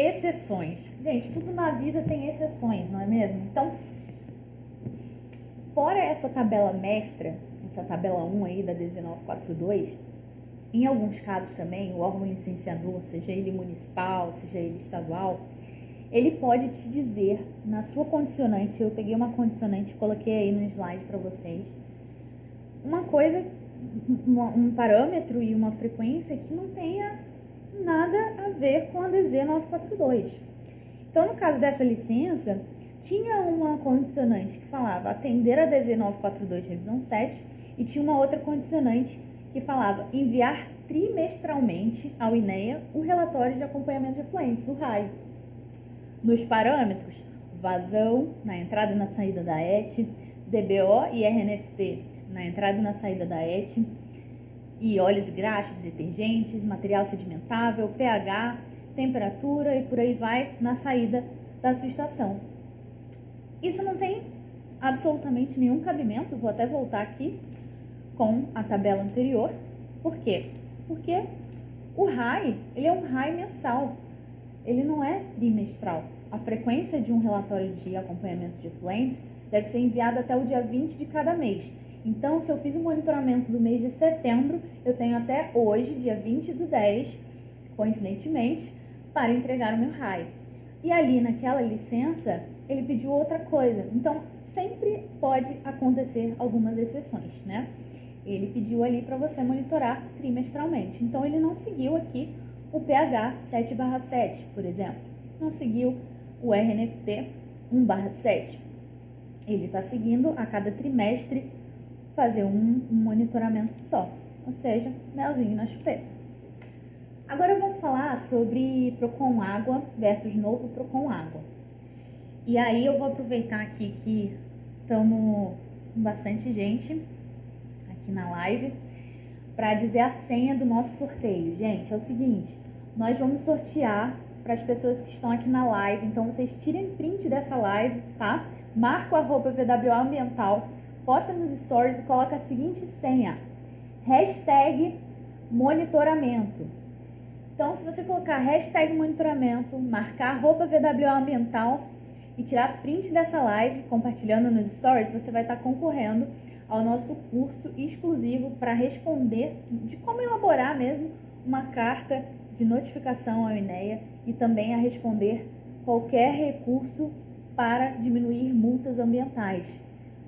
exceções. Gente, tudo na vida tem exceções, não é mesmo? Então, fora essa tabela mestra, essa tabela 1 aí da 1942, em alguns casos também, o órgão licenciador, seja ele municipal, seja ele estadual, ele pode te dizer na sua condicionante, eu peguei uma condicionante e coloquei aí no slide para vocês, uma coisa, um parâmetro e uma frequência que não tenha nada a ver com a DZ 942. Então, no caso dessa licença, tinha uma condicionante que falava atender a DZ 942 revisão 7 e tinha uma outra condicionante que falava enviar trimestralmente ao INEA o relatório de acompanhamento de efluentes, o RAI. Nos parâmetros, vazão na entrada e na saída da ET, DBO e RNFT na entrada e na saída da ET, e óleos e graxas, detergentes, material sedimentável, pH, temperatura e por aí vai na saída da sua estação. Isso não tem absolutamente nenhum cabimento, vou até voltar aqui com a tabela anterior. Por quê? Porque o RAI, ele é um RAI mensal, ele não é trimestral. A frequência de um relatório de acompanhamento de efluentes deve ser enviada até o dia 20 de cada mês. Então, se eu fiz o monitoramento do mês de setembro, eu tenho até hoje, dia 20/10, coincidentemente, para entregar o meu RAI. E ali naquela licença, ele pediu outra coisa. Então, sempre pode acontecer algumas exceções, né? Ele pediu ali para você monitorar trimestralmente. Então, ele não seguiu aqui o pH 7/7, por exemplo. Não seguiu o RNFT 1/7. Ele está seguindo a cada trimestre fazer um monitoramento só. Ou seja, melzinho na chupeta. Agora vamos falar sobre Procon Água versus novo Procon Água. E aí eu vou aproveitar aqui que estamos com bastante gente aqui na live para dizer a senha do nosso sorteio. Gente, é o seguinte, nós vamos sortear para as pessoas que estão aqui na live, então vocês tirem print dessa live, tá? Marca o @VWA Ambiental, posta nos stories e coloca a seguinte senha, #monitoramento. Então, se você colocar #monitoramento, marcar @VWA Ambiental e tirar print dessa live, compartilhando nos stories, você vai estar concorrendo ao nosso curso exclusivo para responder de como elaborar mesmo uma carta de notificação ao INEA e também a responder qualquer recurso para diminuir multas ambientais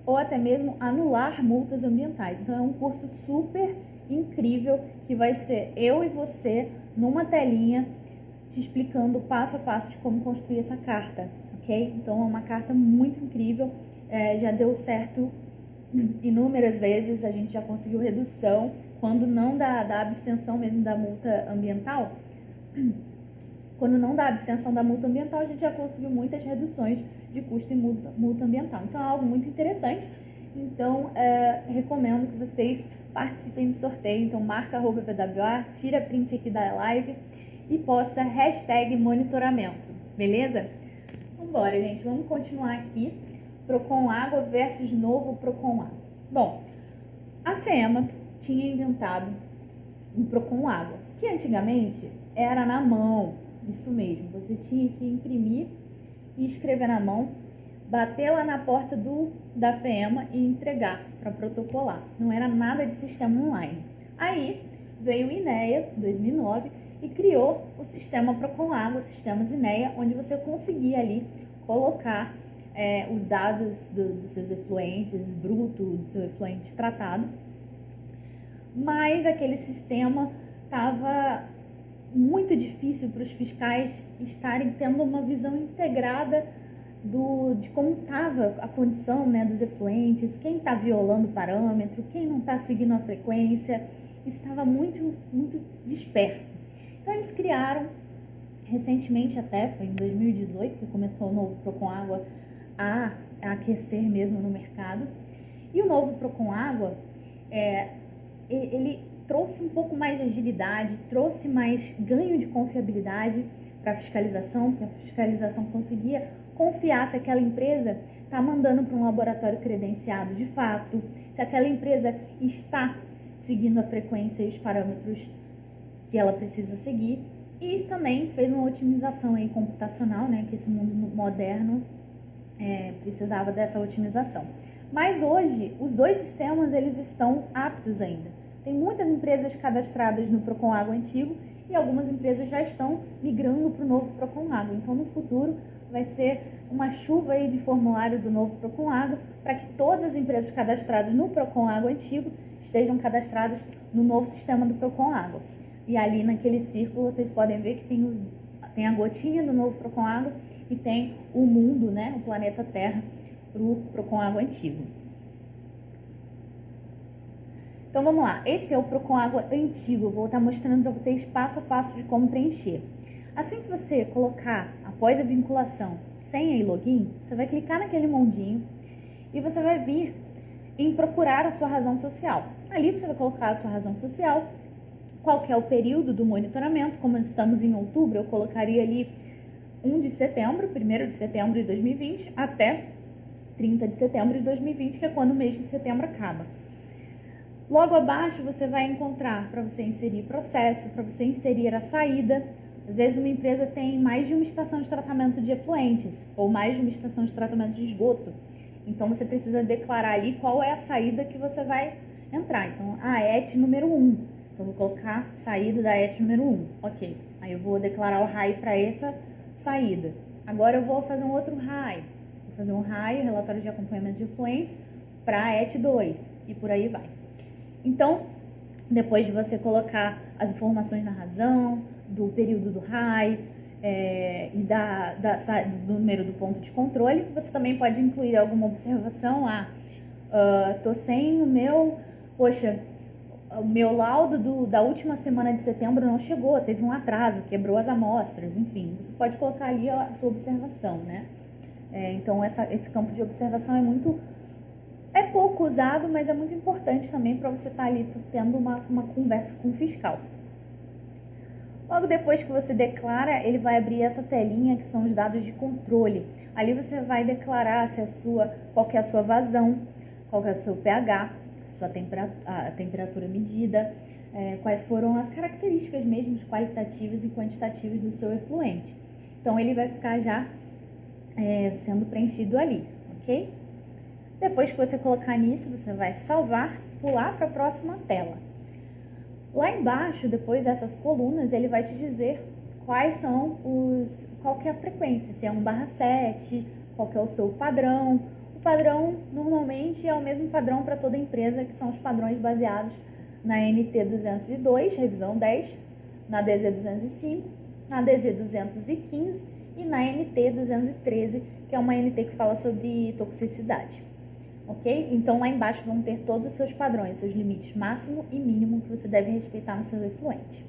ou até mesmo anular multas ambientais. Então é um curso super incrível que vai ser eu e você numa telinha te explicando passo a passo de como construir essa carta, ok? Então é uma carta muito incrível, já deu certo inúmeras vezes, a gente já conseguiu redução, quando não da abstenção mesmo da multa ambiental, quando não dá abstenção da multa ambiental, a gente já conseguiu muitas reduções de custo e multa ambiental. Então é algo muito interessante, então recomendo que vocês participem do sorteio, então marca @VWA, tira print aqui da live e posta #monitoramento, beleza? Vambora, gente, vamos continuar aqui. Procon Água versus novo Procon Água. Bom, a FEMA tinha inventado um Procon Água, que antigamente era na mão, isso mesmo, você tinha que imprimir e escrever na mão, bater lá na porta da FEMA e entregar para protocolar. Não era nada de sistema online. Aí veio o INEA, em 2009, e criou o sistema Procon Água, sistemas INEA, onde você conseguia ali colocar os dados dos seus efluentes bruto, do seu efluente tratado, mas aquele sistema estava muito difícil para os fiscais estarem tendo uma visão integrada de como estava a condição, né, dos efluentes, quem está violando o parâmetro, quem não está seguindo a frequência, estava muito, muito disperso. Então eles criaram, recentemente até, foi em 2018 que começou o novo Procon Água a aquecer mesmo no mercado, e o novo Procon Água, ele trouxe um pouco mais de agilidade, trouxe mais ganho de confiabilidade para a fiscalização, porque a fiscalização conseguia confiar se aquela empresa está mandando para um laboratório credenciado de fato, se aquela empresa está seguindo a frequência e os parâmetros que ela precisa seguir. e também fez uma otimização aí computacional, né, que esse mundo moderno precisava dessa otimização. Mas hoje, os dois sistemas eles estão aptos ainda. Tem muitas empresas cadastradas no Procon Agro antigo e algumas empresas já estão migrando para o novo Procon Agro. Então, no futuro, vai ser uma chuva aí de formulário do novo Procon Agro para que todas as empresas cadastradas no Procon Agro antigo estejam cadastradas no novo sistema do Procon Agro. E ali naquele círculo vocês podem ver que tem a gotinha do novo Procon Agro e tem o mundo, né, o planeta Terra, para o Procon Agro antigo. Então vamos lá, esse é o Procon Agro antigo, eu vou estar mostrando para vocês passo a passo de como preencher. Assim que você colocar, após a vinculação, senha e login, você vai clicar naquele mundinho e você vai vir em procurar a sua razão social. Ali você vai colocar a sua razão social, qual que é o período do monitoramento, como estamos em outubro, eu colocaria ali 1 de setembro de 2020 até 30 de setembro de 2020, que é quando o mês de setembro acaba. Logo abaixo você vai encontrar para você inserir processo, para você inserir a saída. Às vezes uma empresa tem mais de uma estação de tratamento de efluentes ou mais de uma estação de tratamento de esgoto. Então você precisa declarar ali qual é a saída que você vai entrar. Então, a ET número 1. Então vou colocar saída da ET número 1. Ok. Aí eu vou declarar o RAI para essa saída. Agora eu vou fazer um outro RAI. Vou fazer um RAI, relatório de acompanhamento de efluentes, para a ET 2 e por aí vai. Então, depois de você colocar as informações na razão, do período do RAI e do número do ponto de controle, você também pode incluir alguma observação. Tô sem o meu laudo da última semana de setembro não chegou, teve um atraso, quebrou as amostras, enfim. Você pode colocar ali a sua observação, né? Então, esse campo de observação é pouco usado, mas é muito importante também para você estar ali tendo uma conversa com o fiscal. Logo depois que você declara, ele vai abrir essa telinha que são os dados de controle. Ali você vai declarar qual que é a sua vazão, qual que é o seu pH, a temperatura medida, quais foram as características mesmo qualitativas e quantitativas do seu efluente. Então ele vai ficar já sendo preenchido ali, ok? Depois que você colocar nisso, você vai salvar, pular para a próxima tela. Lá embaixo, depois dessas colunas, ele vai te dizer qual que é a frequência, se é 1/7, qual que é o seu padrão. O padrão, normalmente, é o mesmo padrão para toda empresa, que são os padrões baseados na NT 202, revisão 10, na DZ 205, na DZ 215 e na NT 213, que é uma NT que fala sobre toxicidade. Ok? Então, lá embaixo vão ter todos os seus padrões, seus limites máximo e mínimo que você deve respeitar no seu efluente.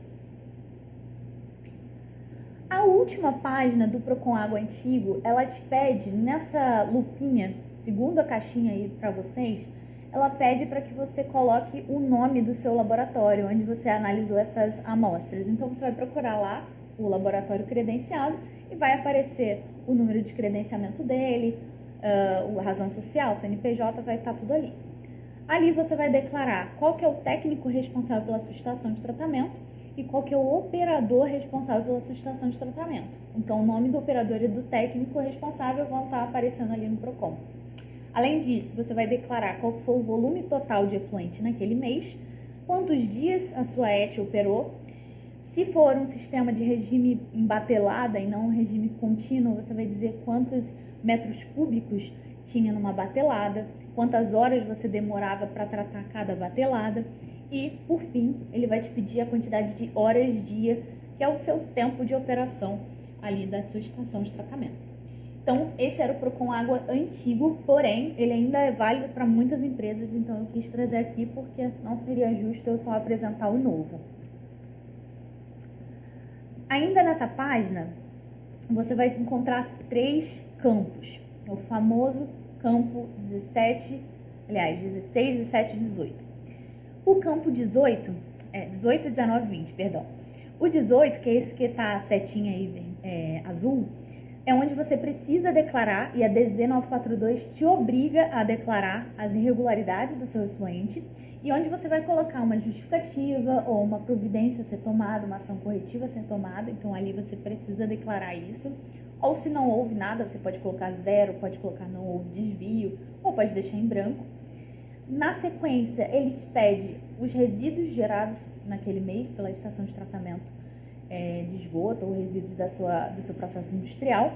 A última página do Procon Agro antigo, ela te pede, nessa lupinha, segundo a caixinha aí para vocês, ela pede para que você coloque o nome do seu laboratório, onde você analisou essas amostras. Então, você vai procurar lá o laboratório credenciado e vai aparecer o número de credenciamento dele, a razão social, CNPJ, vai estar tudo ali. Ali você vai declarar qual que é o técnico responsável pela sua estação de tratamento e qual que é o operador responsável pela sua estação de tratamento. Então, o nome do operador e do técnico responsável vão estar aparecendo ali no Procon. Além disso, você vai declarar qual foi o volume total de efluente naquele mês, quantos dias a sua ET operou. Se for um sistema de regime em batelada e não um regime contínuo, você vai dizer quantos metros cúbicos tinha numa batelada, quantas horas você demorava para tratar cada batelada e, por fim, ele vai te pedir a quantidade de horas-dia, que é o seu tempo de operação ali da sua estação de tratamento. Então, esse era o Procon Agro antigo, porém, ele ainda é válido para muitas empresas, então eu quis trazer aqui porque não seria justo eu só apresentar o novo. Ainda nessa página, você vai encontrar 3 campos. O famoso campo 16, 17, 18. O campo 18, 18, 19, 20, perdão. O 18, que é esse que está a setinha aí azul, é onde você precisa declarar, e a DZ 942 te obriga a declarar as irregularidades do seu efluente, e onde você vai colocar uma justificativa ou uma providência a ser tomada, uma ação corretiva a ser tomada, então ali você precisa declarar isso. Ou se não houve nada, você pode colocar 0, pode colocar não houve desvio, ou pode deixar em branco. Na sequência, eles pedem os resíduos gerados naquele mês pela estação de tratamento de esgoto ou resíduos do seu processo industrial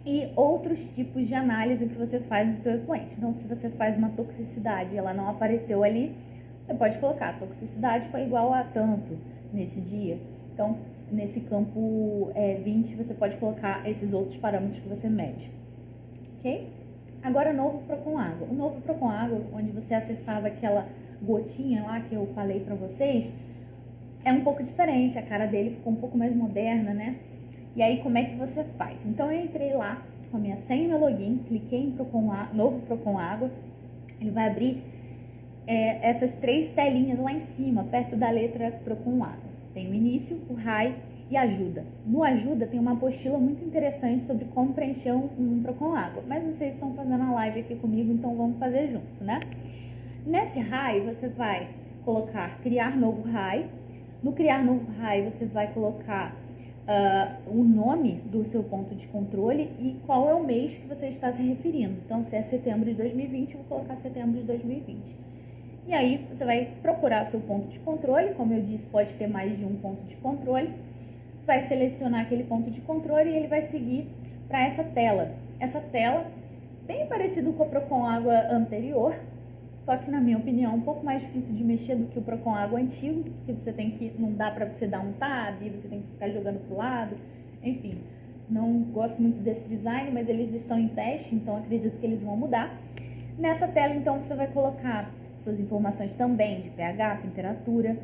e outros tipos de análise que você faz no seu efluente. Então, se você faz uma toxicidade e ela não apareceu ali, você pode colocar a toxicidade foi igual a tanto nesse dia. Então, nesse campo 20, você pode colocar esses outros parâmetros que você mede. Ok? Agora, o novo Procon Água. O novo Procon Água, onde você acessava aquela gotinha lá que eu falei para vocês, é um pouco diferente. A cara dele ficou um pouco mais moderna, né? E aí, como é que você faz? Então, eu entrei lá com a minha senha e meu login, cliquei em novo Procon Água. Ele vai abrir essas 3 telinhas lá em cima, perto da letra Procon Água. Tem o início, o RAI e ajuda. No ajuda tem uma apostila muito interessante sobre como preencher um Procon Água. Mas vocês estão fazendo a live aqui comigo, então vamos fazer junto, né? Nesse RAI, você vai colocar criar novo RAI. No criar novo RAI, você vai colocar o nome do seu ponto de controle e qual é o mês que você está se referindo. Então, se é setembro de 2020, eu vou colocar setembro de 2020. E aí, você vai procurar seu ponto de controle. Como eu disse, pode ter mais de um ponto de controle. Vai selecionar aquele ponto de controle e ele vai seguir para essa tela. Essa tela, bem parecido com o Procon Água anterior, só que, na minha opinião, é um pouco mais difícil de mexer do que o Procon Água antigo, porque você tem que, não dá para você dar um tab, você tem que ficar jogando pro lado, enfim. Não gosto muito desse design, mas eles estão em teste, então acredito que eles vão mudar. Nessa tela, então, você vai colocar suas informações também de pH, temperatura,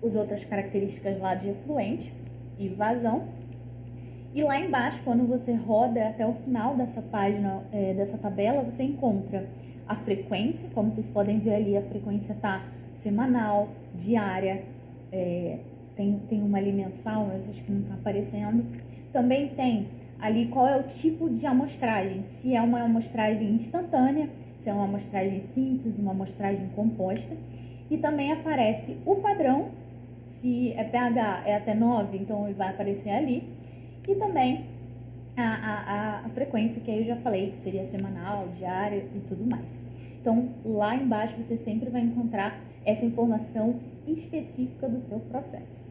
as outras características lá de efluente e vazão. E lá embaixo, quando você roda até o final dessa página, dessa tabela, você encontra a frequência. Como vocês podem ver ali, a frequência está semanal, diária, tem uma ali mensal, mas acho que não está aparecendo. Também tem ali qual é o tipo de amostragem, se é uma amostragem instantânea, se é uma amostragem simples, uma amostragem composta. E também aparece o padrão, se é pH é até 9, então ele vai aparecer ali. E também a frequência, que aí eu já falei, que seria semanal, diária e tudo mais. Então, lá embaixo você sempre vai encontrar essa informação específica do seu processo.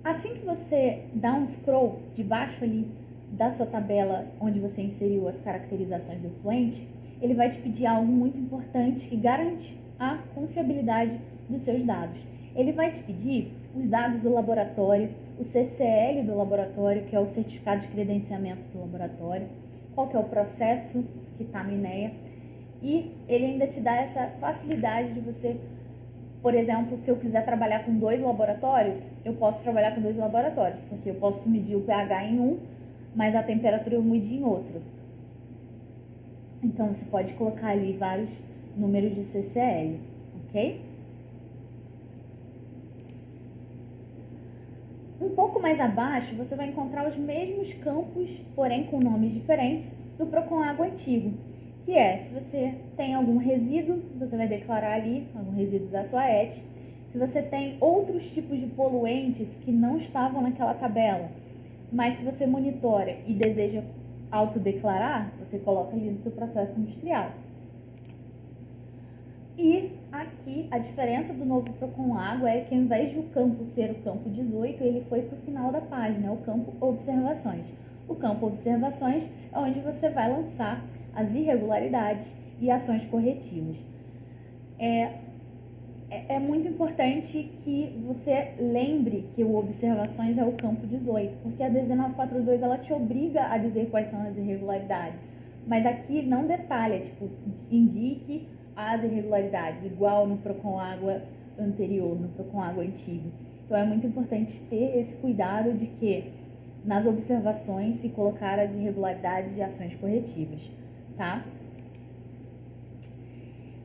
Assim que você dá um scroll debaixo ali da sua tabela, onde você inseriu as caracterizações do efluente, ele vai te pedir algo muito importante que garante a confiabilidade dos seus dados. Ele vai te pedir os dados do laboratório, o CCL do laboratório, que é o certificado de credenciamento do laboratório, qual que é o processo que está no INEA, e ele ainda te dá essa facilidade de você, por exemplo, se eu quiser trabalhar com 2 laboratórios, eu posso trabalhar com 2 laboratórios, porque eu posso medir o pH em um, mas a temperatura eu medir em outro. Então, você pode colocar ali vários números de CCL, ok? Um pouco mais abaixo, você vai encontrar os mesmos campos, porém com nomes diferentes, do Procon Água antigo, que é, se você tem algum resíduo, você vai declarar ali, algum resíduo da sua ET. Se você tem outros tipos de poluentes que não estavam naquela tabela, mas que você monitora e deseja autodeclarar, você coloca ali no seu processo industrial. E aqui a diferença do novo Procon Água é que ao invés de o campo ser o campo 18, ele foi para o final da página, é o campo Observações. O campo Observações é onde você vai lançar as irregularidades e ações corretivas. É muito importante que você lembre que o Observações é o campo 18, porque a DZ 942 ela te obriga a dizer quais são as irregularidades, mas aqui não detalha, tipo, indique as irregularidades, igual no Procon Água anterior, no Procon Água antigo. Então é muito importante ter esse cuidado de que nas observações se colocar as irregularidades e ações corretivas, tá?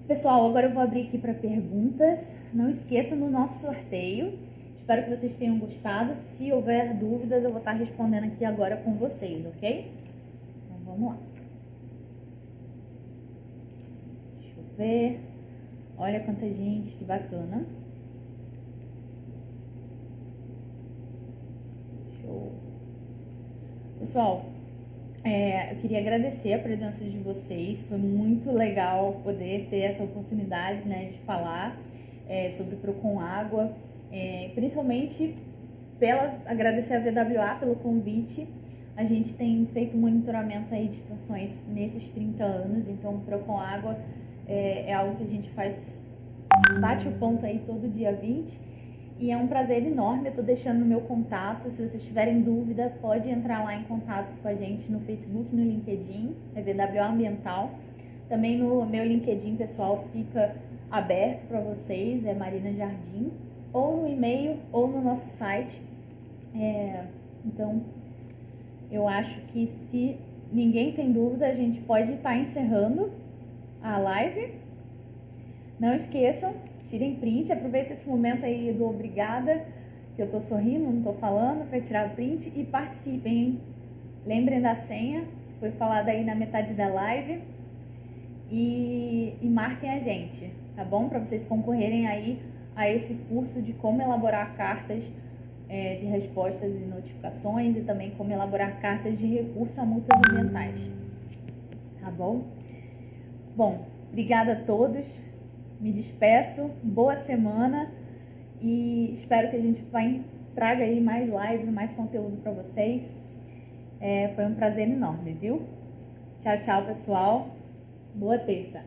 Pessoal, agora eu vou abrir aqui para perguntas. Não esqueçam do nosso sorteio. Espero que vocês tenham gostado. Se houver dúvidas, eu vou estar respondendo aqui agora com vocês, ok? Então, vamos lá. Deixa eu ver. Olha quanta gente, que bacana. Show. Pessoal, eu queria agradecer a presença de vocês. Foi muito legal poder ter essa oportunidade, né, de falar sobre o Procon Água. Principalmente agradecer a VWA pelo convite. A gente tem feito monitoramento aí de estações nesses 30 anos, então o Procon Água é algo que a gente bate o ponto aí todo dia 20, e é um prazer enorme. Eu tô deixando o meu contato, se vocês tiverem dúvida, pode entrar lá em contato com a gente no Facebook, no LinkedIn, é VWA Ambiental. Também no meu LinkedIn pessoal fica aberto para vocês, é Marina Jardim, ou no e-mail ou no nosso site. Então, eu acho que se ninguém tem dúvida, a gente pode estar encerrando a live. Não esqueçam, tirem print, aproveitem esse momento aí do obrigada, que eu tô sorrindo, não tô falando, para tirar o print, e participem, hein? Lembrem da senha, que foi falada aí na metade da live, e marquem a gente, tá bom? Para vocês concorrerem aí a esse curso de como elaborar cartas de respostas e notificações, e também como elaborar cartas de recurso a multas ambientais, tá bom? Bom, obrigada a todos, me despeço, boa semana, e espero que a gente traga aí mais lives, mais conteúdo para vocês. Foi um prazer enorme, viu? Tchau, tchau, pessoal. Boa terça.